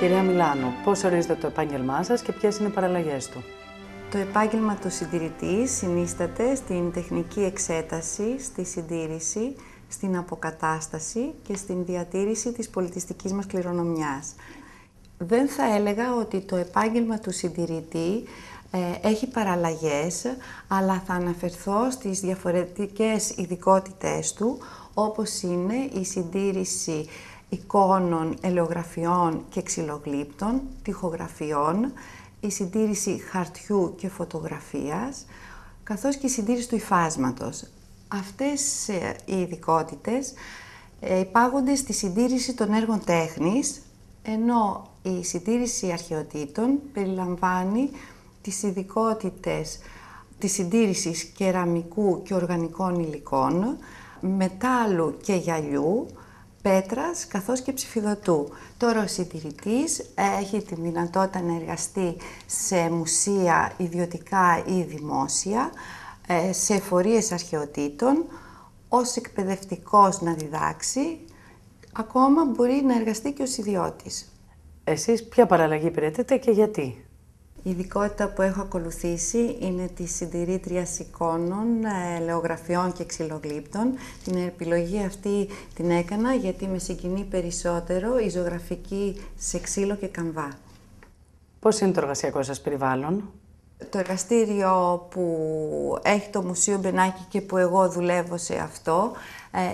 Κυρία Μιλάνου, πώς ορίζετε το επάγγελμά σας και ποιες είναι οι παραλλαγές του? Το επάγγελμα του συντηρητή συνίσταται στην τεχνική εξέταση, στη συντήρηση, στην αποκατάσταση και στην διατήρηση της πολιτιστικής μας κληρονομιάς. Δεν θα έλεγα ότι το επάγγελμα του συντηρητή έχει παραλλαγές, αλλά θα αναφερθώ στις διαφορετικές ειδικότητές του, όπως είναι η συντήρηση εικόνων, ελαιογραφιών και ξυλογλύπτων, τοιχογραφιών, η συντήρηση χαρτιού και φωτογραφίας, καθώς και η συντήρηση του υφάσματος. Αυτές οι ειδικότητες υπάγονται στη συντήρηση των έργων τέχνης, ενώ η συντήρηση αρχαιοτήτων περιλαμβάνει τις ειδικότητες της συντήρησης κεραμικού και οργανικών υλικών, μετάλλου και γυαλιού, πέτρας καθώς και ψηφιδωτού. Τώρα ο συντηρητής έχει τη δυνατότητα να εργαστεί σε μουσεία ιδιωτικά ή δημόσια, σε εφορίες αρχαιοτήτων, ως εκπαιδευτικός να διδάξει, ακόμα μπορεί να εργαστεί και ως ιδιώτης. Εσείς ποια παραλλαγή υπηρετείτε και γιατί? Η ειδικότητα που έχω ακολουθήσει είναι τη συντηρήτριας εικόνων, ελαιογραφιών και ξυλογλύπτων. Την επιλογή αυτή την έκανα γιατί με συγκινεί περισσότερο η ζωγραφική σε ξύλο και καμβά. Πώς είναι το εργασιακό σας περιβάλλον? Το εργαστήριο που έχει το Μουσείο Μπενάκη και που εγώ δουλεύω σε αυτό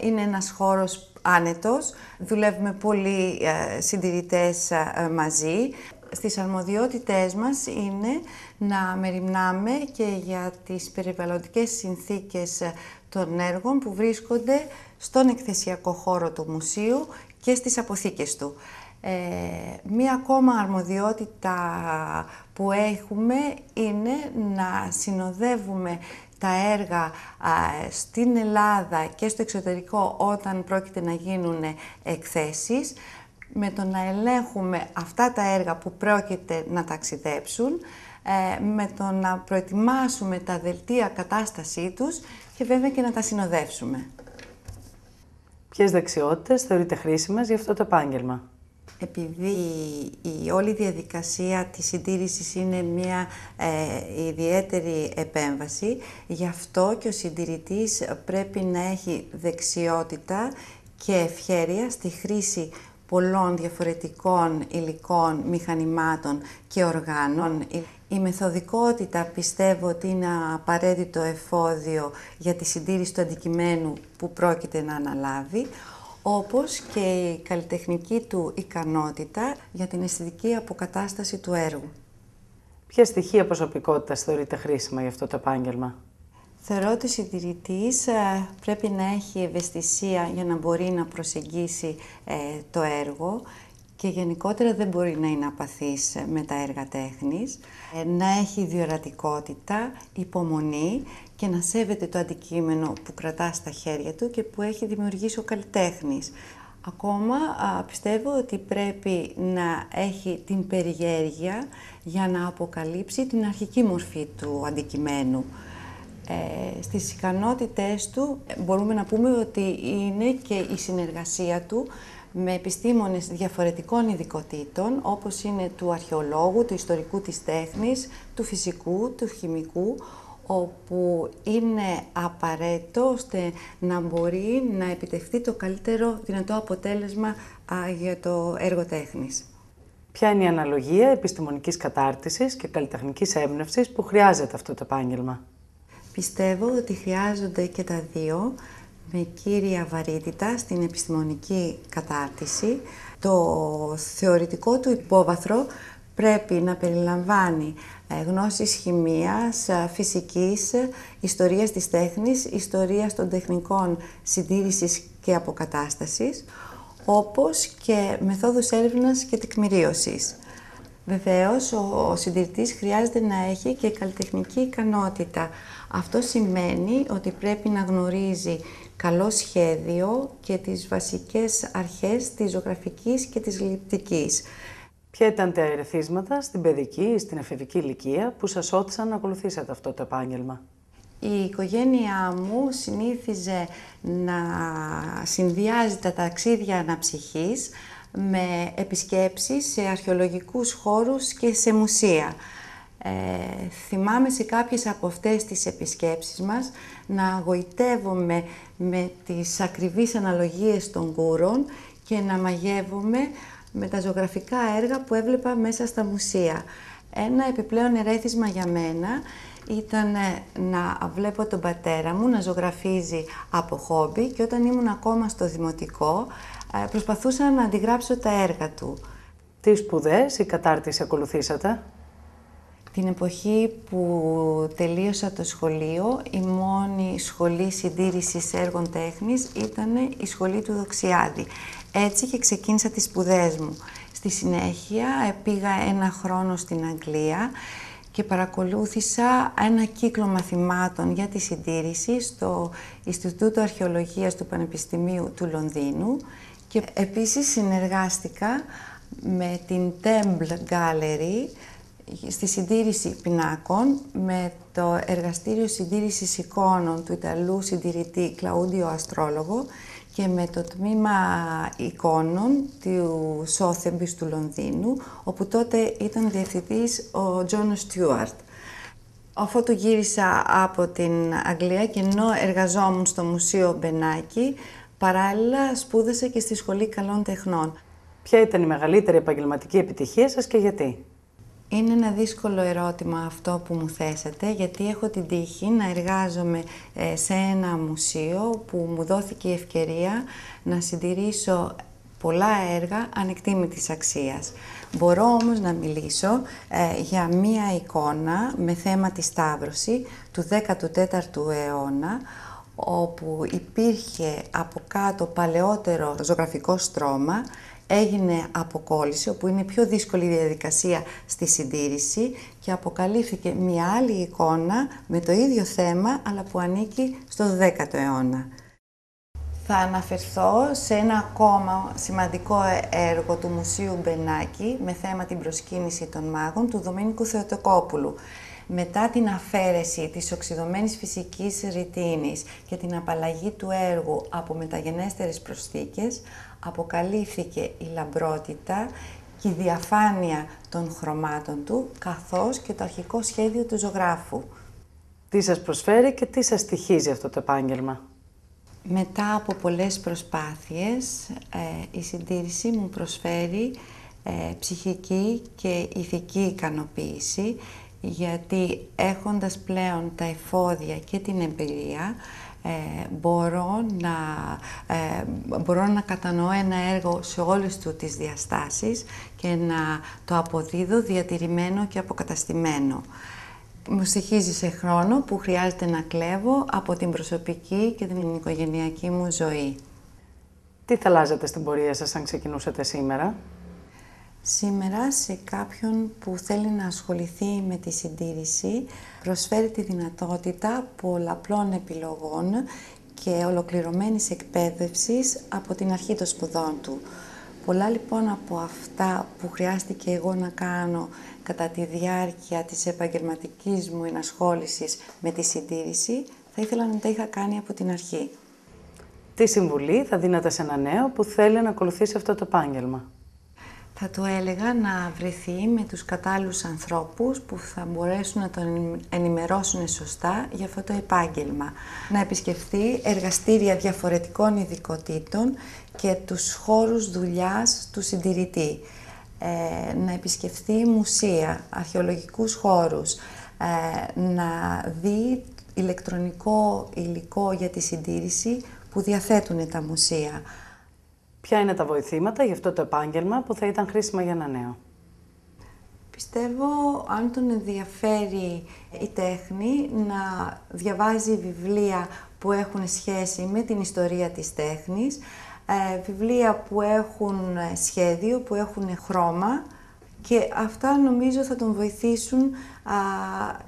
είναι ένας χώρος άνετος. Δουλεύουμε πολλοί συντηρητές μαζί. Στις αρμοδιότητές μας είναι να μεριμνάμε και για τις περιβαλλοντικές συνθήκες των έργων που βρίσκονται στον εκθεσιακό χώρο του μουσείου και στις αποθήκες του. Μία ακόμα αρμοδιότητα που έχουμε είναι να συνοδεύουμε τα έργα στην Ελλάδα και στο εξωτερικό όταν πρόκειται να γίνουν εκθέσεις, με το να ελέγχουμε αυτά τα έργα που πρόκειται να ταξιδέψουν, με το να προετοιμάσουμε τα δελτία κατάστασή τους και βέβαια και να τα συνοδεύσουμε. Ποιες δεξιότητες θεωρείτε χρήσιμες για αυτό το επάγγελμα? Επειδή η όλη διαδικασία της συντήρησης είναι μια ιδιαίτερη επέμβαση, γι' αυτό και ο συντηρητής πρέπει να έχει δεξιότητα και ευχέρεια στη χρήση πολλών διαφορετικών υλικών, μηχανημάτων και οργάνων. Η μεθοδικότητα πιστεύω ότι είναι απαραίτητο εφόδιο για τη συντήρηση του αντικειμένου που πρόκειται να αναλάβει, όπως και η καλλιτεχνική του ικανότητα για την αισθητική αποκατάσταση του έργου. Ποια στοιχεία προσωπικότητας θεωρείτε χρήσιμα για αυτό το επάγγελμα? Θεωρώ ότι ο συντηρητής πρέπει να έχει ευαισθησία για να μπορεί να προσεγγίσει το έργο και γενικότερα δεν μπορεί να είναι απαθής με τα έργα τέχνης, να έχει διορατικότητα, υπομονή και να σέβεται το αντικείμενο που κρατά στα χέρια του και που έχει δημιουργήσει ο καλλιτέχνης. Ακόμα πιστεύω ότι πρέπει να έχει την περιέργεια για να αποκαλύψει την αρχική μορφή του αντικειμένου. Στις ικανότητες του μπορούμε να πούμε ότι είναι και η συνεργασία του με επιστήμονες διαφορετικών ειδικοτήτων, όπως είναι του αρχαιολόγου, του ιστορικού της τέχνης, του φυσικού, του χημικού, όπου είναι απαραίτητο ώστε να μπορεί να επιτευχθεί το καλύτερο δυνατό αποτέλεσμα για το έργο τέχνης. Ποια είναι η αναλογία επιστημονικής κατάρτισης και καλλιτεχνικής έμπνευσης που χρειάζεται αυτό το επάγγελμα? Πιστεύω ότι χρειάζονται και τα δύο, με κύρια βαρύτητα στην επιστημονική κατάρτιση. Το θεωρητικό του υπόβαθρο πρέπει να περιλαμβάνει γνώσεις χημείας, φυσικής, ιστορίας της τέχνης, ιστορίας των τεχνικών συντήρησης και αποκατάστασης, όπως και μεθόδους έρευνας και τεκμηρίωσης. Βεβαίως, ο συντηρητής χρειάζεται να έχει και καλλιτεχνική ικανότητα. Αυτό σημαίνει ότι πρέπει να γνωρίζει καλό σχέδιο και τις βασικές αρχές της ζωγραφικής και της γλυπτικής. Ποια ήταν τα ερεθίσματα στην παιδική ή στην εφηβική ηλικία που σας όθησαν να ακολουθήσετε αυτό το επάγγελμα? Η οικογένειά μου συνήθιζε να συνδυάζει τα ταξίδια αναψυχής με επισκέψεις σε αρχαιολογικούς χώρους και σε μουσεία. Θυμάμαι σε κάποιες από αυτές τις επισκέψεις μας να γοητεύομαι με τις ακριβείς αναλογίες των γούρων και να μαγεύομαι με τα ζωγραφικά έργα που έβλεπα μέσα στα μουσεία. Ένα επιπλέον ερέθισμα για μένα ήταν να βλέπω τον πατέρα μου να ζωγραφίζει από χόμπι και όταν ήμουν ακόμα στο δημοτικό προσπαθούσα να αντιγράψω τα έργα του. Τι σπουδές ή κατάρτιση ακολουθήσατε? Την εποχή που τελείωσα το σχολείο, η μόνη σχολή συντήρησης έργων τέχνης ήταν η σχολή του Δοξιάδη. Έτσι και ξεκίνησα τις σπουδές μου. Στη συνέχεια πήγα 1 χρόνο στην Αγγλία και παρακολούθησα ένα κύκλο μαθημάτων για τη συντήρηση στο Ινστιτούτο Αρχαιολογίας του Πανεπιστημίου του Λονδίνου και επίσης συνεργάστηκα με την Temple Gallery στη συντήρηση πινάκων με το εργαστήριο συντήρησης εικόνων του Ιταλού συντηρητή Κλαούντιο Αστρόλογο και με το τμήμα εικόνων του Σόθεμπης του Λονδίνου, όπου τότε ήταν διευθυντής ο Τζον Στιούαρτ. Αφού του γύρισα από την Αγγλία και ενώ εργαζόμουν στο Μουσείο Μπενάκη, παράλληλα σπούδασα και στη Σχολή Καλών Τεχνών. Ποια ήταν η μεγαλύτερη επαγγελματική επιτυχία σας και γιατί? Είναι ένα δύσκολο ερώτημα αυτό που μου θέσατε, γιατί έχω την τύχη να εργάζομαι σε ένα μουσείο που μου δόθηκε η ευκαιρία να συντηρήσω πολλά έργα ανεκτήμητης αξίας. Μπορώ όμως να μιλήσω για μία εικόνα με θέμα τη Σταύρωση του 14ου αιώνα, όπου υπήρχε από κάτω παλαιότερο ζωγραφικό στρώμα, έγινε αποκόλληση, όπου είναι η πιο δύσκολη διαδικασία στη συντήρηση και αποκαλύφθηκε μια άλλη εικόνα με το ίδιο θέμα, αλλά που ανήκει στο 10ο αιώνα. Θα αναφερθώ σε ένα ακόμα σημαντικό έργο του Μουσείου Μπενάκη με θέμα την προσκύνηση των μάγων του Δομήνικου Θεοτοκόπουλου. Μετά την αφαίρεση της οξυδωμένης φυσικής ρητίνης και την απαλλαγή του έργου από μεταγενέστερες προσθήκες, αποκαλύφθηκε η λαμπρότητα και η διαφάνεια των χρωμάτων του, καθώς και το αρχικό σχέδιο του ζωγράφου. Τι σας προσφέρει και τι σας στοιχίζει αυτό το επάγγελμα? Μετά από πολλές προσπάθειες, η συντήρηση μου προσφέρει ψυχική και ηθική ικανοποίηση, γιατί έχοντας πλέον τα εφόδια και την εμπειρία, μπορώ να κατανοώ ένα έργο σε όλες του τις διαστάσεις και να το αποδίδω διατηρημένο και αποκαταστημένο. Μου στοιχίζει σε χρόνο που χρειάζεται να κλέβω από την προσωπική και την οικογενειακή μου ζωή. Τι θα αλλάζετε στην πορεία σας αν ξεκινούσατε σήμερα? Σήμερα σε κάποιον που θέλει να ασχοληθεί με τη συντήρηση προσφέρει τη δυνατότητα πολλαπλών επιλογών και ολοκληρωμένης εκπαίδευσης από την αρχή των σπουδών του. Πολλά λοιπόν από αυτά που χρειάστηκε εγώ να κάνω κατά τη διάρκεια της επαγγελματικής μου ενασχόλησης με τη συντήρηση θα ήθελα να τα είχα κάνει από την αρχή. Τι συμβουλή θα δίνατε σε ένα νέο που θέλει να ακολουθήσει αυτό το επάγγελμα? Θα του έλεγα να βρεθεί με τους κατάλληλους ανθρώπους που θα μπορέσουν να τον ενημερώσουν σωστά για αυτό το επάγγελμα. Να επισκεφθεί εργαστήρια διαφορετικών ειδικοτήτων και τους χώρους δουλειάς του συντηρητή. Να επισκεφθεί μουσεία, αρχαιολογικούς χώρους, να δει ηλεκτρονικό υλικό για τη συντήρηση που διαθέτουν τα μουσεία. Ποια είναι τα βοηθήματα για αυτό το επάγγελμα που θα ήταν χρήσιμα για ένα νέο? Πιστεύω, αν τον ενδιαφέρει η τέχνη, να διαβάζει βιβλία που έχουν σχέση με την ιστορία της τέχνης, βιβλία που έχουν σχέδιο, που έχουν χρώμα και αυτά νομίζω θα τον βοηθήσουν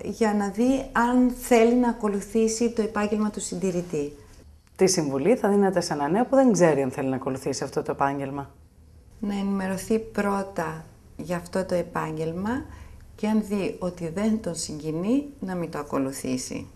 για να δει αν θέλει να ακολουθήσει το επάγγελμα του συντηρητή. Τι συμβουλή θα δίνετε σε ένα νέο που δεν ξέρει αν θέλει να ακολουθήσει αυτό το επάγγελμα? Να ενημερωθεί πρώτα για αυτό το επάγγελμα και αν δει ότι δεν τον συγκινεί, να μην το ακολουθήσει.